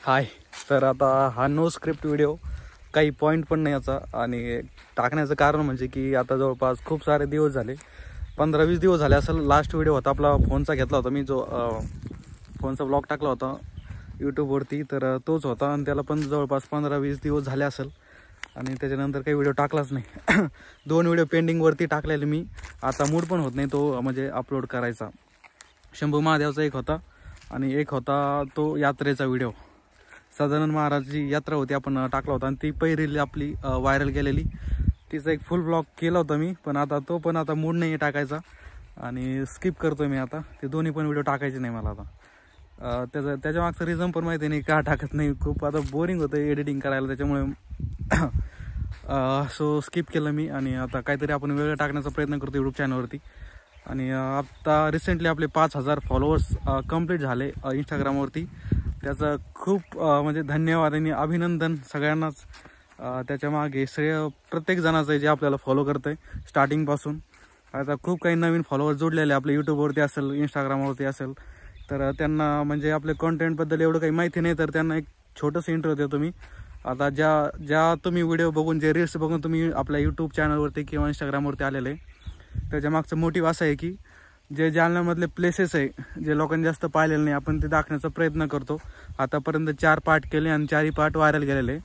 हाय. तर आता हा नो स्क्रिप्ट व्हिडिओ, काही पॉईंट पण नाही याचा. आणि टाकण्याचं कारण म्हणजे की आता जवळपास खूप सारे दिवस झाले, 15-20 दिवस झाले असेल. लास्ट व्हिडिओ होता आपला फोनचा घेतला होता मी, जो फोनचा ब्लॉग टाकला होता यूट्यूबवरती, तर तोच होता. आणि त्याला पण जवळपास 15-20 दिवस झाले असेल. आणि त्याच्यानंतर काही व्हिडिओ टाकलाच नाही. 2 व्हिडिओ पेंडिंगवरती टाकलेले मी. आता मूड पण होत नाही तो म्हणजे अपलोड करायचा. शंभू महादेवचा एक होता आणि एक होता तो यात्रेचा व्हिडिओ. सदानंद महाराजची यात्रा होती, आपण टाकला होता. आणि ती पहिली आपली व्हायरल गेलेली, तिचा एक फुल ब्लॉग केला होता मी. पण आता मूड नाही आहे टाकायचा आणि स्किप करतो मी आता. ते दोन्ही पण व्हिडिओ टाकायचे नाही मला आता. त्याच्या मागचं रिझन पण माहिती नाही का टाकत नाही. खूप आता बोरिंग होतं एडिटिंग करायला, त्याच्यामुळे सो स्किप केलं मी. आणि आता काहीतरी आपण वेगळं टाकण्याचा प्रयत्न करतो यूट्यूब चॅनलवरती. आणि आत्ता रिसेंटली आपले 5000 फॉलोअर्स कंप्लीट झाले इंस्टाग्रामवरती. त्याचं खूप म्हणजे धन्यवाद आणि अभिनंदन सगळ्यांनाच. त्याच्या मागे श्रेय प्रत्येक जणाचं आहे जे आपल्याला फॉलो करतं आहे स्टार्टिंगपासून. आता खूप काही नवीन फॉलोअर्स जोडलेले आपल्या यूट्यूबवरती असेल, इंस्टाग्रामवरती असेल, तर त्यांना म्हणजे आपल्या कॉन्टेंटबद्दल एवढं काही माहिती नाही, तर त्यांना एक छोटंसं इंट्रो देतो मी. आता ज्या तुम्ही व्हिडिओ बघून, जे रील्स बघून तुम्ही आपल्या यूट्यूब चॅनलवरती किंवा इंस्टाग्रामवरती आलेले, त्याच्या मागचं मोटिव्ह असं आहे की जे जालन्यामधले प्लेसेस आहे, जे लोकांनी जास्त पाहिलेले नाही, आपण ते दाखवण्याचा प्रयत्न करतो. आतापर्यंत 4 पार्ट केले आणि 4ही पार्ट व्हायरल गेलेले.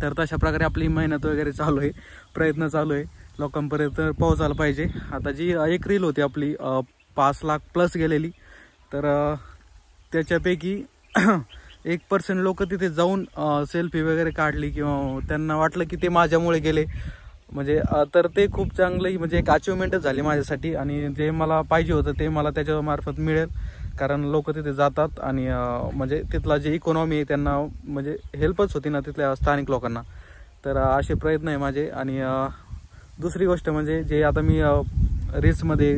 तर तशा प्रकारे आपली मेहनत वगैरे चालू आहे, प्रयत्न चालू आहे, लोकांपर्यंत पोहोचायला पाहिजे. आता जी एक रील होती आपली 5 लाख प्लस गेलेली, तर त्याच्यापैकी 1% लोक तिथे जाऊन सेल्फी वगैरे काढली किंवा त्यांना वाटलं की ते माझ्यामुळे गेले. म्हणजे तर ते खूप चांगलं म्हणजे एक अचिव्हमेंटच झाली माझ्यासाठी. आणि जे मला पाहिजे होतं ते मला त्याच्या मार्फत मिळेल, कारण लोक तिथे जातात आणि म्हणजे तिथला जे इकॉनॉमी आहे त्यांना म्हणजे हेल्पच होती ना तिथल्या स्थानिक लोकांना. तर असे प्रयत्न आहे माझे. आणि दुसरी गोष्ट म्हणजे जे आता मी रील्समध्ये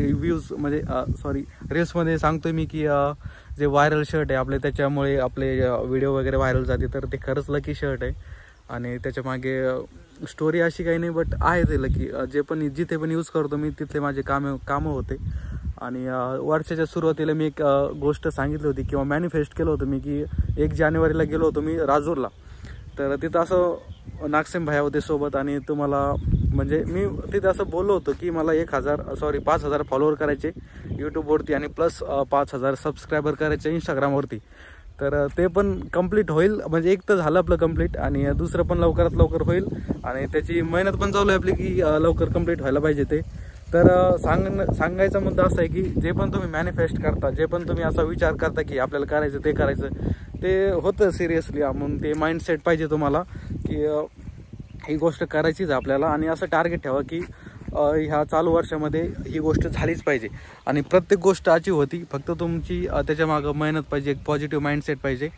रील्समध्ये सांगतोय मी की जे व्हायरल शर्ट आहे आपले, त्याच्यामुळे आपले व्हिडिओ वगैरे व्हायरल जाते, तर ते खरंच लकी शर्ट आहे. आणि त्याच्या मागे स्टोरी अशी काही नाही, बट आहे ते लकी. जिथे पण यूज करतो मी तिथले माझे कामं होते. आणि वर्षाच्या सुरुवातीला मी एक गोष्ट सांगितली होती किंवा मॅनिफेस्ट केलं होतं मी की 1 जानेवारीला गेलो होतो मी राजूरला. तर तिथं असं नागसेम भाया होते सोबत. आणि तुम्हाला म्हणजे मी तिथं असं बोललो होतो की मला 5000 फॉलोअर करायचे यूट्यूबवरती आणि प्लस 5000 सबस्क्रायबर करायचे इंस्टाग्रामवरती. तर ते पण कंप्लीट होईल, म्हणजे एक तर झालं आपलं कंप्लीट आणि दुसरं पण लवकरात लवकर होईल. आणि त्याची मेहनत पण चालू आहे आपली की लवकर कंप्लीट व्हायला पाहिजे ते. तर सांगायचा मुद्दा असा आहे की जे पण तुम्ही मॅनिफेस्ट करता, जे पण तुम्ही असा विचार करता की आपल्याला करायचं ते करायचं, ते होतं सिरियसली. म्हणून ते माइंडसेट पाहिजे तुम्हाला की ही गोष्ट करायचीच आपल्याला. आणि असं टार्गेट ठेवा की ह्या चालू वर्षामध्ये ही गोष्ट झालीच पाहिजे. आणि प्रत्येक गोष्ट अचीव्ह होती, फक्त तुमची त्याच्यामागं मेहनत पाहिजे, एक पॉझिटिव्ह माइंडसेट पाहिजे.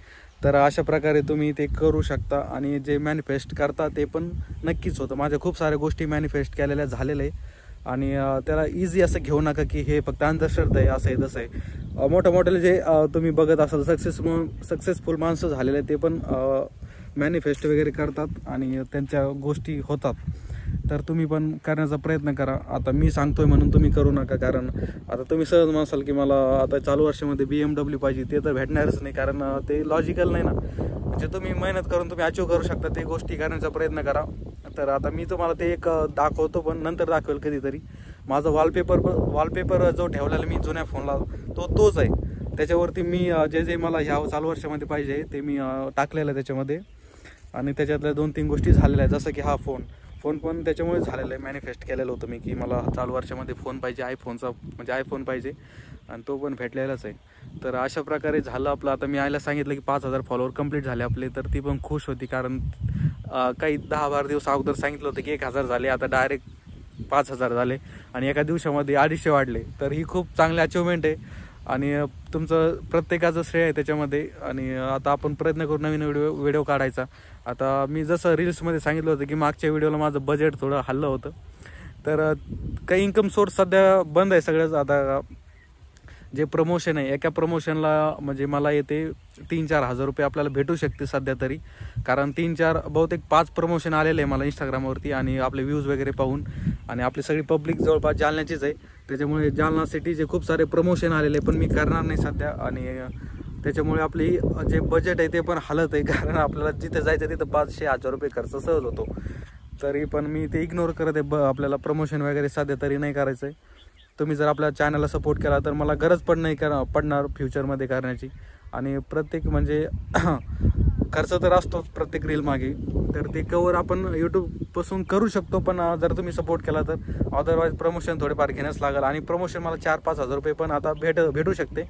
तर अशा प्रकारे तुम्ही ते करू शकता. आणि जे मॅनिफेस्ट करता ते पण नक्कीच होतं. माझ्या खूप साऱ्या गोष्टी मॅनिफेस्ट केलेल्या झालेल्या आहे. आणि त्याला इझी असं घेऊ नका की हे फक्त अंधश्रद्धा आहे, असं आहे तसं आहे. मोठ्याले जे तुम्ही बघत असाल सक्सेसफुल माणसं झालेले, ते पण मॅनिफेस्ट वगैरे करतात आणि त्यांच्या गोष्टी होतात. तर तुम्ही पण करण्याचा प्रयत्न करा. आता मी सांगतोय म्हणून तुम्ही करू नका, कारण आता तुम्ही सहज म्हणसाल की मला आता चालू वर्षामध्ये BMW पाहिजे, ते तर भेटणारच नाही, कारण ते लॉजिकल नाही ना. जे तुम्ही मेहनत करून तुम्ही अचीव्ह करू शकता ते गोष्टी करण्याचा प्रयत्न करा. तर आता मी तुम्हाला ते एक दाखवतो, पण नंतर दाखवेल कधीतरी. माझा वॉलपेपर जो ठेवलेला मी जुन्या फोनला, तोच आहे. त्याच्यावरती मी जे मला ह्या चालू वर्षामध्ये पाहिजे ते मी टाकलेलं आहे त्याच्यामध्ये. आणि त्याच्यातल्या 2-3 गोष्टी झालेल्या आहेत, जसं की हा फोन पण त्याच्यामुळे झालेलं आहे. मॅनिफेस्ट केलेलं होतं मी की मला चालू वर्षामध्ये फोन पाहिजे, आयफोन पाहिजे, आणि तो पण भेटलेलाच आहे. तर अशा प्रकारे झालं आपलं. आता मी आईला सांगितलं की 5000 फॉलोअर कंप्लीट झाले आपले, तर ती पण खुश होती, कारण काही 10-12 दिवस अगोदर सांगितलं होतं की 1000 झाले, आता डायरेक्ट 5000 झाले आणि एका दिवसामध्ये 250 वाढले. तर ही खूप चांगली अचिव्हमेंट आहे आणि तुमचं प्रत्येकाचं श्रेय आहे त्याच्यामध्ये. आणि आता आपण प्रयत्न करू नवीन व्हिडिओ काढायचा. आता मी जसं रील्समध्ये सांगितलं होतं की मागच्या व्हिडिओला माझं बजेट थोडं हल्लं होतं, तर काही इन्कम सोर्स सध्या बंद आहे सगळंच. आता जे प्रमोशन आहे, एका प्रमोशनला म्हणजे मला येते 3-4 हजार रुपये आपल्याला भेटू शकते सध्या तरी, कारण 3-4 बहुतेक 5 प्रमोशन आलेले आहे मला इंस्टाग्रामवरती. आणि आपले व्ह्यूज वगैरे पाहून, आणि आपली सगळी पब्लिक जवळपास जालन्याचीच आहे, त्याच्यामुळे जालना सिटीचे खूप सारे प्रमोशन आलेले, पण मी करणार नाही सध्या. आणि त्याच्यामुळे आपली जे बजेट आहे ते पण हालत आहे, कारण आपल्याला जिथे जायचं तिथं 500-1000 रुपये खर्च सहज होतो. तरी पण मी ते इग्नोर करत आहे. आपल्याला प्रमोशन वगैरे सध्या तरी नाही करायचं आहे. तुम्ही जर आपल्या चॅनलला सपोर्ट केला तर मला गरज पडणार फ्युचरमध्ये करण्याची. आणि प्रत्येक म्हणजे खर्च तर असतोच प्रत्येक रील मागे, तर ते कवर आपण यूट्यूबपासून करू शकतो. पण जर तुम्ही सपोर्ट केला तर अदरवाईज प्रमोशन थोडेफार घेण्यास लागेल. आणि प्रमोशन मला 4-5 हजार रुपये पण आता भेटू शकते.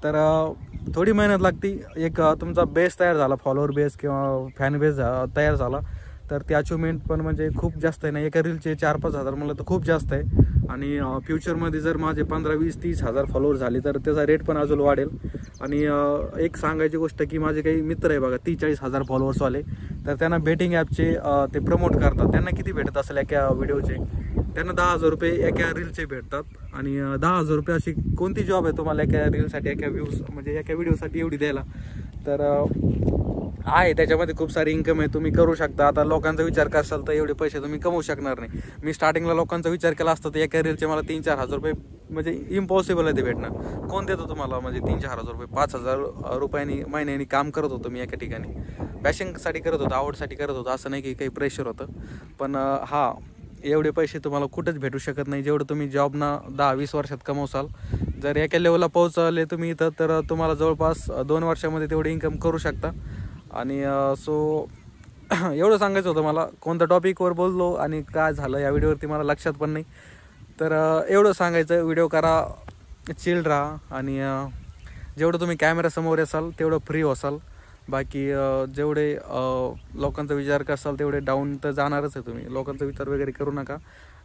तर थोडी मेहनत लागते. एक तुमचा बेस तयार झाला, फॉलोअर बेस किंवा फॅन बेस तयार झाला तर ती अचिव्हमेंट पण म्हणजे खूप जास्त आहे ना. एका रीलचे 4-5 हजार म्हणलं तर खूप जास्त आहे. आणि फ्युचरमध्ये जर माझे 15-20-30 हजार फॉलोअर झाले तर त्याचा रेट पण अजून वाढेल. आणि एक सांगायची गोष्ट की माझे काही मित्र आहे बघा 30-40 हजार फॉलोअर्सवाले, तर त्यांना बेटिंग ॲपचे ते प्रमोट करतात. त्यांना किती भेटत असेल एका व्हिडिओचे? त्यांना 10,000 रुपये एका रीलचे भेटतात. आणि 10,000 रुपये अशी कोणती जॉब आहे तुम्हाला एका रीलसाठी, एका व्ह्यूज म्हणजे एका व्हिडिओसाठी एवढी द्यायला? तर आहे त्याच्यामध्ये खूप सारी इन्कम आहे, तुम्ही करू शकता. आता लोकांचा विचार करसाल तर एवढे पैसे तुम्ही कमवू शकणार नाही. मी स्टार्टिंगला लोकांचा विचार केला असता तर एका रीलचे मला 3-4 हजार रुपये म्हणजे इम्पॉसिबल आहे ते भेटणं. कोण देतो तुम्हाला म्हणजे 3-4 हजार रुपये? 5,000 रुपयांनी महिन्यानी काम करत होतो मी एका ठिकाणी. पॅशनसाठी करत होतो, आवडसाठी करत होतो, असं नाही की काही प्रेशर होतं. पण एवढे पैसे तुम्हाला कुठंच भेटू शकत नाही जेवढं तुम्ही जॉबना 10-20 वर्षात कमवसाल. जर एका लेवलला पोहोचले तुम्ही इथं तर तुम्हाला जवळपास 2 वर्षामध्ये तेवढे इन्कम करू शकता. आणि एवढं सांगायचं होतं मला. कोणत्या टॉपिकवर बोललो आणि काय झालं या व्हिडिओवरती मला लक्षात पण नाही. तर एवढं सांगायचं, व्हिडिओ करा, चिल्ड राहा. आणि जेवढं तुम्ही कॅमेरासमोर असाल तेवढं फ्री असाल. बाकी जेवढे लोकांचा विचार करसाल तेवढे डाऊन तर जाणारच आहे तुम्ही. लोकांचा विचार वगैरे करू नका.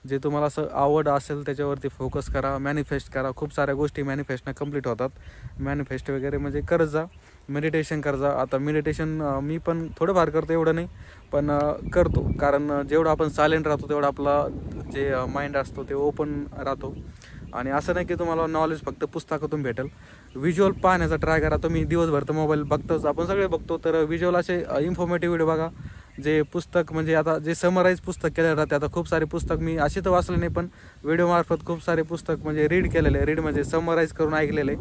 जे तुम्हाला असं आवड असेल त्याच्यावरती फोकस करा, मॅनिफेस्ट करा. खूप साऱ्या गोष्टी मॅनिफेस्टनं कंप्लीट होतात. मॅनिफेस्ट वगैरे म्हणजे करत जा, मेडिटेशन कर जा. आता मेडिटेशन मी पण थोडंफार करतो, एवढं नाही पण करतो. कारण जेवढं आपण सायलेंट राहतो तेवढं आपला जे माइंड असतो ते ओपन राहतो. आणि असं नाही की तुम्हाला नॉलेज फक्त पुस्तकातून भेटेल. व्हिज्युअल पाहण्याचा ट्राय करा. तुम्ही दिवसभर तर मोबाईल बघतोच, आपण सगळे बघतो. तर व्हिज्युअल असे इन्फॉर्मेटिव्ह व्हिडिओ बघा. जे पुस्तक म्हणजे आता जे समराईज पुस्तक केले राहते, आता खूप सारे पुस्तक मी अशी तर वाचले नाही पण व्हिडिओमार्फत खूप सारे पुस्तक म्हणजे रीड केलेले. रीड म्हणजे समराईज करून ऐकलेले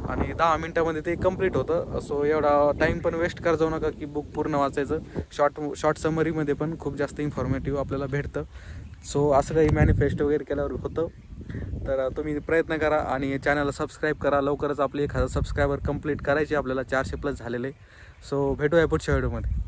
आणि 10 मिनटामध्ये ते कंप्लीट होतं. सो एवढा टाईम पण वेस्ट कर जाऊ नका की बुक पूर्ण वाचायचं. शॉर्ट समरीमध्ये पण खूप जास्त इन्फॉर्मेटिव्ह आपल्याला भेटतं. सो असं काही मॅनिफेस्ट वगैरे केल्यावर होतं. तर तुम्ही प्रयत्न करा आणि चॅनलला सबस्क्राईब करा. लवकरच आपली 1000 सबस्क्रायबर कंप्लीट करायची आपल्याला, 400+ झालेले. सो भेटूया पुढच्या व्हिडिओमध्ये.